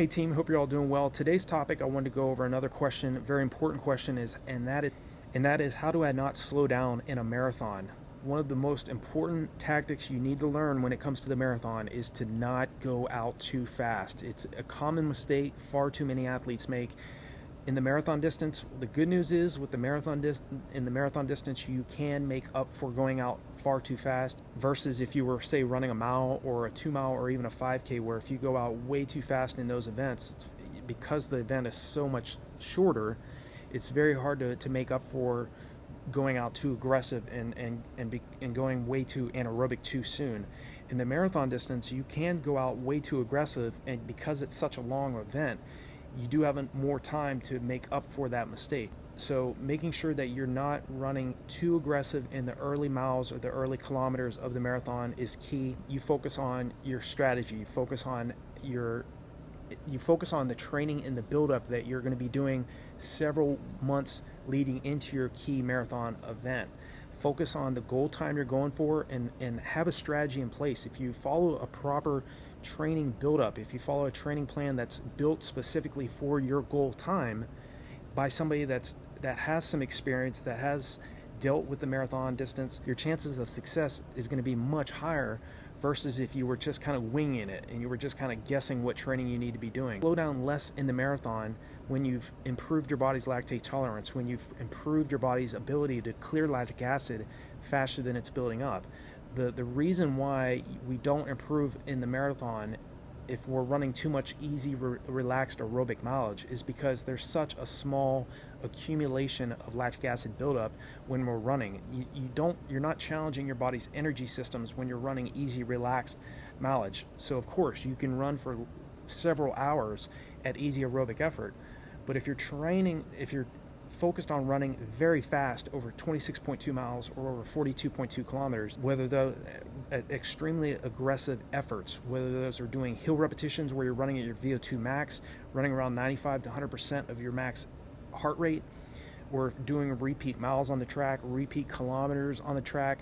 Hey team, hope you're all doing well. Today's topic, I wanted to go over another question, a very important question, and that is how do I not slow down in a marathon? One of the most important tactics you need to learn when it comes to the marathon is to not go out too fast. It's a common mistake far too many athletes make in the marathon distance. The good news is with the in the marathon distance, you can make up for going out far too fast versus if you were, say, running a mile or a 2 mile or even a 5K, where if you go out way too fast in those events, because the event is so much shorter, it's very hard to make up for going out too aggressive and going way too anaerobic too soon. In the marathon distance, you can go out way too aggressive, and because it's such a long event, you do have more time to make up for that mistake. So making sure that you're not running too aggressive in the early miles or the early kilometers of the marathon is key. You focus on your strategy, you focus on the training and the buildup that you're going to be doing several months leading into your key marathon event. Focus on the goal time you're going for, and have a strategy in place. If you follow a proper training buildup, if you follow a training plan that's built specifically for your goal time by somebody that has some experience, that has dealt with the marathon distance, your chances of success is going to be much higher versus if you were just kind of winging it and you were just kind of guessing what training you need to be doing. Slow down less in the marathon when you've improved your body's lactate tolerance, when you've improved your body's ability to clear lactic acid faster than it's building up. The reason why we don't improve in the marathon if we're running too much easy, relaxed aerobic mileage is because there's such a small accumulation of lactic acid buildup when we're running. You're not challenging your body's energy systems when you're running easy, relaxed mileage. So of course you can run for several hours at easy aerobic effort, but if you're focused on running very fast over 26.2 miles or over 42.2 kilometers, whether those extremely aggressive efforts, whether those are doing hill repetitions where you're running at your VO2 max, running around 95 to 100% of your max heart rate, or doing repeat miles on the track, repeat kilometers on the track.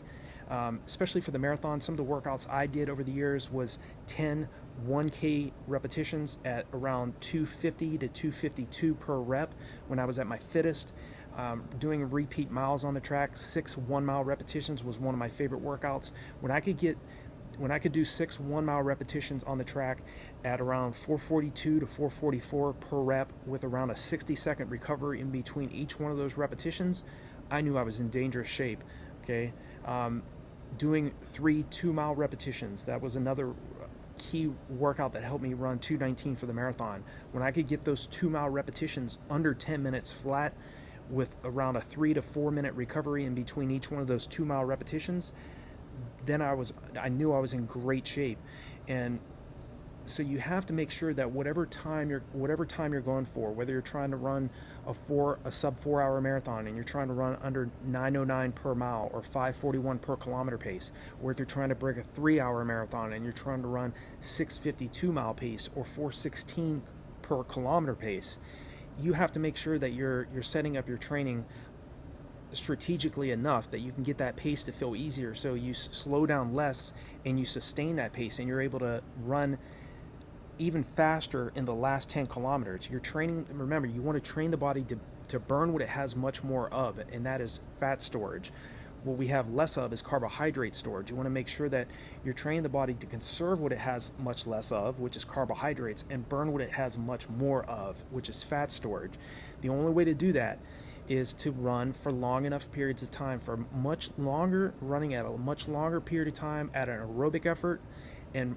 Especially for the marathon, some of the workouts I did over the years was 10 1K repetitions at around 250 to 252 per rep when I was at my fittest. Doing repeat miles on the track, 6 1-mile repetitions was one of my favorite workouts. When I could do 6 1-mile repetitions on the track at around 442 to 444 per rep with around a 60-second recovery in between each one of those repetitions, I knew I was in dangerous shape. Okay. Doing 3 2-mile repetitions, that was another key workout that helped me run 2:19 for the marathon. When I could get those 2-mile repetitions under 10 minutes flat with around a 3 to 4 minute recovery in between each one of those 2-mile repetitions, then I knew I was in great shape. And so you have to make sure that whatever time you're going for, whether you're trying to run a sub 4 hour marathon and you're trying to run under 9:09 per mile or 5:41 per kilometer pace, or if you're trying to break a 3-hour marathon and you're trying to run 6:52 mile pace or 4:16 per kilometer pace, you have to make sure that you're setting up your training strategically enough that you can get that pace to feel easier, so you slow down less and you sustain that pace and you're able to run even faster in the last 10 kilometers. You're training, remember, you want to train the body to burn what it has much more of, and that is fat storage. What we have less of is carbohydrate storage. You want to make sure that you're training the body to conserve what it has much less of, which is carbohydrates, and burn what it has much more of, which is fat storage. The only way to do that is to run for long enough periods of time, running at a much longer period of time at an aerobic effort,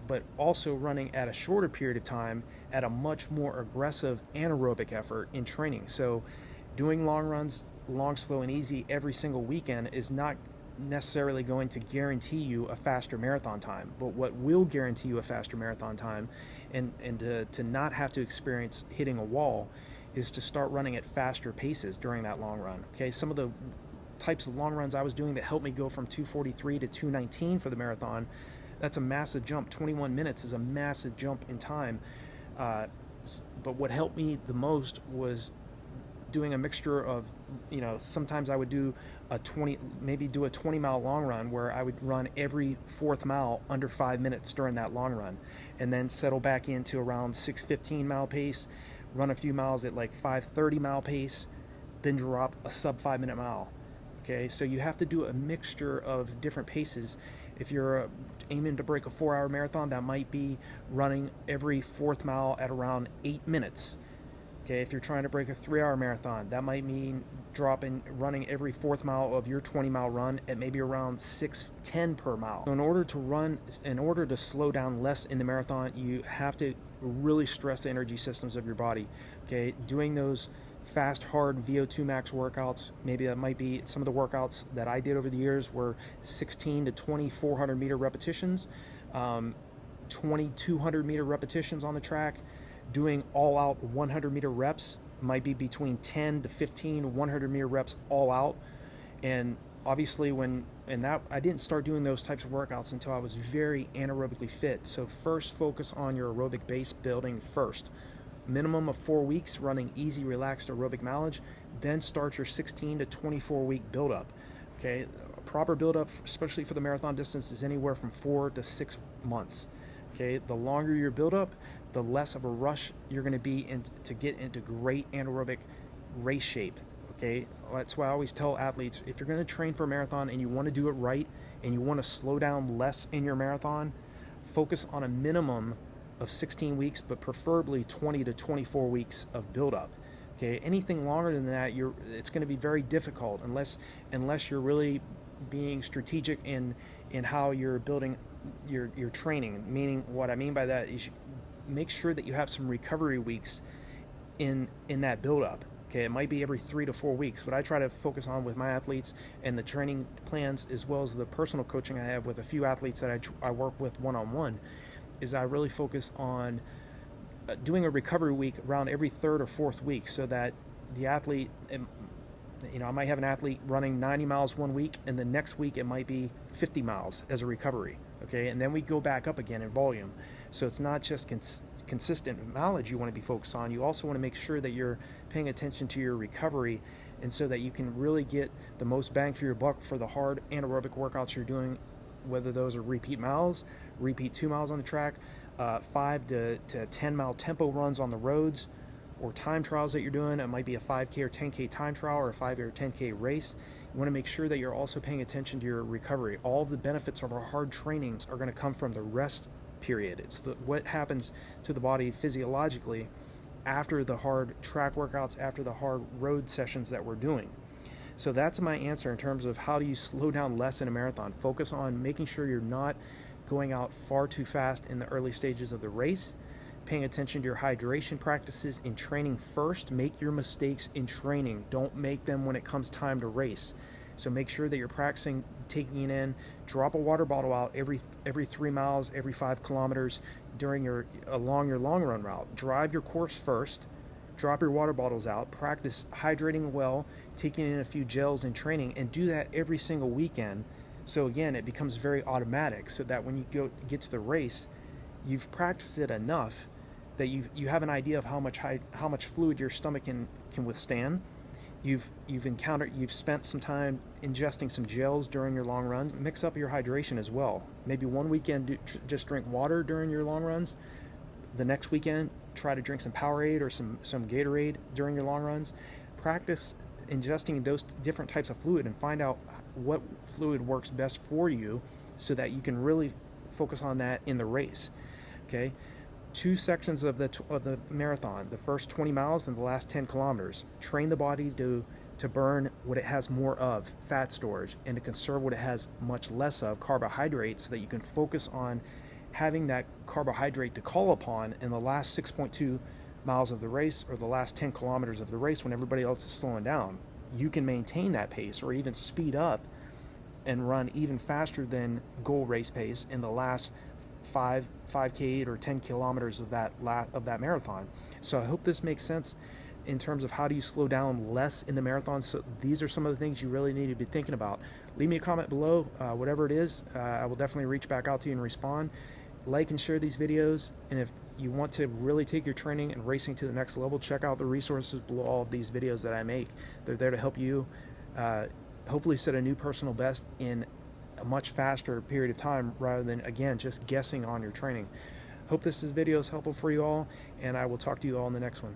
but also running at a shorter period of time at a much more aggressive anaerobic effort in training. So doing long runs, long, slow, and easy every single weekend is not necessarily going to guarantee you a faster marathon time. But what will guarantee you a faster marathon time and to not have to experience hitting a wall is to start running at faster paces during that long run. Okay, some of the types of long runs I was doing that helped me go from 243 to 219 for the marathon, that's a massive jump. 21 minutes is a massive jump in time. But what helped me the most was doing a mixture of, sometimes I would do maybe do a 20-mile long run where I would run every fourth mile under 5 minutes during that long run, and then settle back into around 6:15 mile pace, run a few miles at like 5:30 mile pace, then drop a sub 5 minute mile. Okay, so you have to do a mixture of different paces. If you're aiming to break a 4-hour marathon, that might be running every fourth mile at around 8 minutes. Okay, if you're trying to break a 3-hour marathon, that might mean running every fourth mile of your 20-mile run at maybe around 6:10 per mile. So in order to slow down less in the marathon, you have to really stress the energy systems of your body. Okay, doing those fast, hard VO2 max workouts, maybe that might be some of the workouts that I did over the years were 16 to 20 400 meter repetitions, 20 200 meter repetitions on the track. Doing all out 100 meter reps might be between 10 to 15 100 meter reps all out. And obviously I didn't start doing those types of workouts until I was very anaerobically fit. So first, focus on your aerobic base building first. Minimum of 4 weeks running easy, relaxed aerobic mileage, then start your 16 to 24 week buildup. Okay, a proper buildup, especially for the marathon distance, is anywhere from 4 to 6 months. Okay, the longer your buildup, the less of a rush you're going to be to get into great anaerobic race shape. Okay, that's why I always tell athletes, if you're going to train for a marathon and you want to do it right and you want to slow down less in your marathon, focus on a minimum of 16 weeks, but preferably 20 to 24 weeks of buildup. Okay, anything longer than that, it's going to be very difficult unless you're really being strategic in how you're building your training. Meaning, what I mean by that is, make sure that you have some recovery weeks in that buildup. Okay, it might be every 3 to 4 weeks. What I try to focus on with my athletes and the training plans, as well as the personal coaching I have with a few athletes that I work with one-on-one, is I really focus on doing a recovery week around every third or fourth week, so that the athlete, I might have an athlete running 90 miles one week, and the next week it might be 50 miles as a recovery. Okay, and then we go back up again in volume. So it's not just consistent mileage you want to be focused on. You also want to make sure that you're paying attention to your recovery, and so that you can really get the most bang for your buck for the hard anaerobic workouts you're doing, whether those are repeat miles, repeat 2 miles on the track, 5 to 10 mile tempo runs on the roads, or time trials that you're doing. It might be a 5K or 10K time trial, or a 5K or 10K race. You want to make sure that you're also paying attention to your recovery. All of the benefits of our hard trainings are going to come from the rest period. It's what happens to the body physiologically after the hard track workouts, after the hard road sessions that we're doing. So that's my answer in terms of how do you slow down less in a marathon. Focus on making sure you're not going out far too fast in the early stages of the race, paying attention to your hydration practices in training first. Make your mistakes in training. Don't make them when it comes time to race. So make sure that you're practicing taking it in. Drop a water bottle out every 3 miles, every 5 kilometers along your long run route. Drive your course first. Drop your water bottles out. Practice hydrating well, taking in a few gels in training, and do that every single weekend. So again, it becomes very automatic, so that when you get to the race, you've practiced it enough that you have an idea of how much fluid your stomach can withstand. You've spent some time ingesting some gels during your long runs. Mix up your hydration as well. Maybe one weekend just drink water during your long runs. The next weekend, try to drink some Powerade or some Gatorade during your long runs. Practice ingesting those different types of fluid and find out what fluid works best for you, so that you can really focus on that in the race. Okay, 2 sections of the marathon: the first 20 miles and the last 10 kilometers. Train the body to burn what it has more of, fat storage, and to conserve what it has much less of, carbohydrates, so that you can focus on having that carbohydrate to call upon in the last 6.2 miles of the race, or the last 10 kilometers of the race, when everybody else is slowing down. You can maintain that pace, or even speed up and run even faster than goal race pace in the last 5K or 10 kilometers of that marathon. So I hope this makes sense in terms of how do you slow down less in the marathon. So these are some of the things you really need to be thinking about. Leave me a comment below, whatever it is. I will definitely reach back out to you and respond. like and share these videos. And if you want to really take your training and racing to the next level, check out the resources below all of these videos that I make. They're there to help you hopefully set a new personal best in a much faster period of time, rather than, again, just guessing on your training. Hope this video is helpful for you all, and I will talk to you all in the next one.